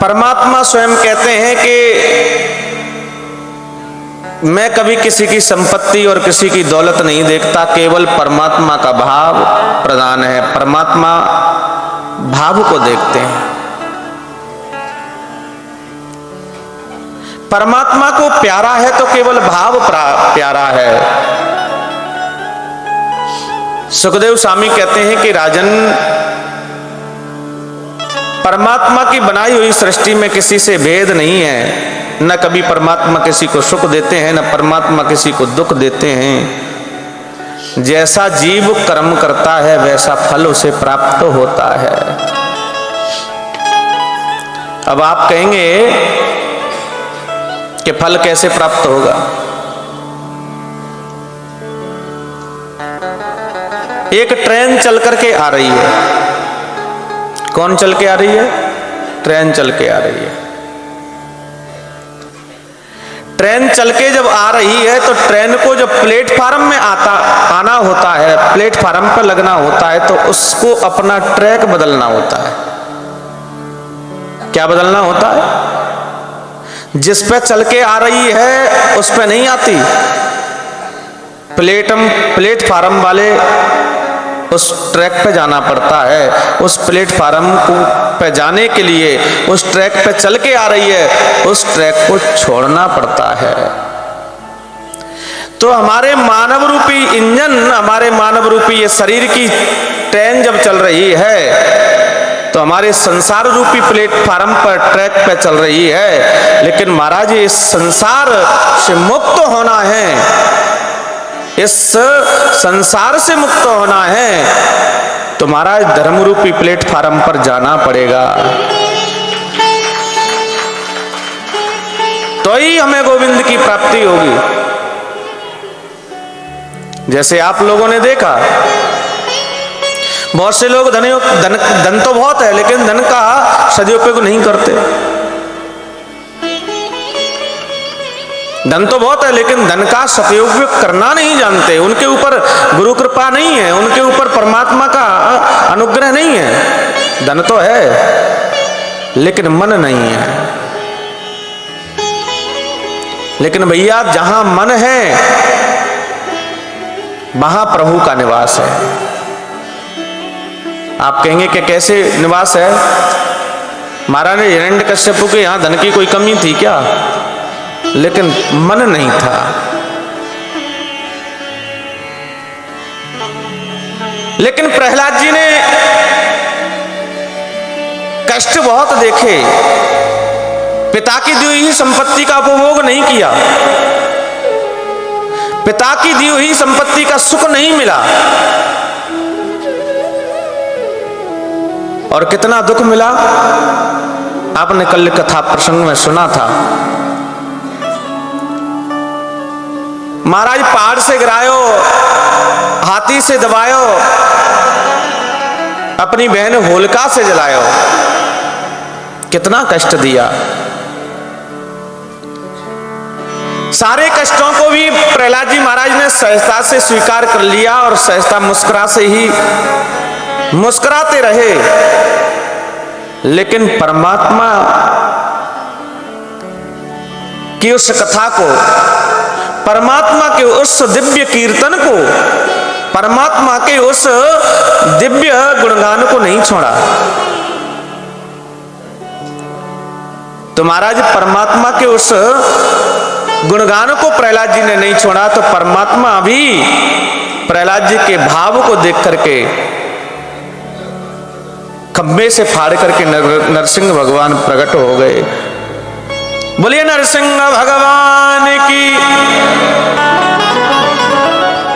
परमात्मा स्वयं कहते हैं कि मैं कभी किसी की संपत्ति और किसी की दौलत नहीं देखता, केवल परमात्मा का भाव प्रधान है। परमात्मा भाव को देखते हैं। परमात्मा को प्यारा है तो केवल भाव प्यारा है। सुखदेव स्वामी कहते हैं कि राजन, परमात्मा की बनाई हुई सृष्टि में किसी से भेद नहीं है। न कभी परमात्मा किसी को सुख देते हैं, न परमात्मा किसी को दुख देते हैं। जैसा जीव कर्म करता है वैसा फल उसे प्राप्त होता है। अब आप कहेंगे कि फल कैसे प्राप्त होगा? एक ट्रेन चल करके आ रही है। कौन चल के आ रही है? ट्रेन चल के आ रही है। ट्रेन चल के जब आ रही है तो ट्रेन को जब प्लेटफार्म में आना होता है, प्लेटफार्म पर लगना होता है, तो उसको अपना ट्रैक बदलना होता है। क्या बदलना होता है? जिस पे चल के आ रही है उस पे नहीं आती। प्लेटफार्म वाले उस ट्रैक पे जाना पड़ता है। उस प्लेटफार्म को पे जाने के लिए उस ट्रैक पे चल के आ रही है, उस ट्रैक को छोड़ना पड़ता है। तो हमारे मानव रूपी इंजन, हमारे मानव रूपी ये शरीर की ट्रेन जब चल रही है तो हमारे संसार रूपी प्लेटफार्म पर ट्रैक पे चल रही है। लेकिन महाराज, इस संसार से मुक्त होना है, इस संसार से मुक्त होना है तो महाराज धर्म रूपी प्लेटफार्म पर जाना पड़ेगा। तो ही हमें गोविंद की प्राप्ति होगी। जैसे आप लोगों ने देखा, बहुत से लोग धन तो बहुत है लेकिन धन का सदुपयोग नहीं करते। धन तो बहुत है लेकिन धन का सदुपयोग करना नहीं जानते। उनके ऊपर गुरु कृपा नहीं है, उनके ऊपर परमात्मा का अनुग्रह नहीं है। धन तो है लेकिन मन नहीं है। लेकिन भैया, जहां मन है वहां प्रभु का निवास है। आप कहेंगे कि कैसे निवास है? महाराज ने हिरण्यकश्यप के यहां धन की कोई कमी थी क्या? लेकिन मन नहीं था। लेकिन प्रहलाद जी ने कष्ट बहुत देखे, पिता की दी हुई संपत्ति का उपभोग नहीं किया, पिता की दी हुई संपत्ति का सुख नहीं मिला, और कितना दुख मिला आपने कल कथा प्रसंग में सुना था। महाराज पहाड़ से गिरायो, हाथी से दबायो, अपनी बहन होलिका से जलायो, कितना कष्ट दिया। सारे कष्टों को भी प्रहलाद जी महाराज ने सहजता से स्वीकार कर लिया और सहजता मुस्कुराते रहे। लेकिन परमात्मा की उस कथा को, परमात्मा के उस दिव्य कीर्तन को, परमात्मा के उस दिव्य गुणगान को नहीं छोड़ा। तो महाराज, परमात्मा के उस गुणगान को प्रहलाद जी ने नहीं छोड़ा, तो परमात्मा भी प्रहलाद जी के भाव को देख करके खंबे से फाड़ करके नरसिंह भगवान प्रकट हो गए। बोलिए नरसिंह भगवान की।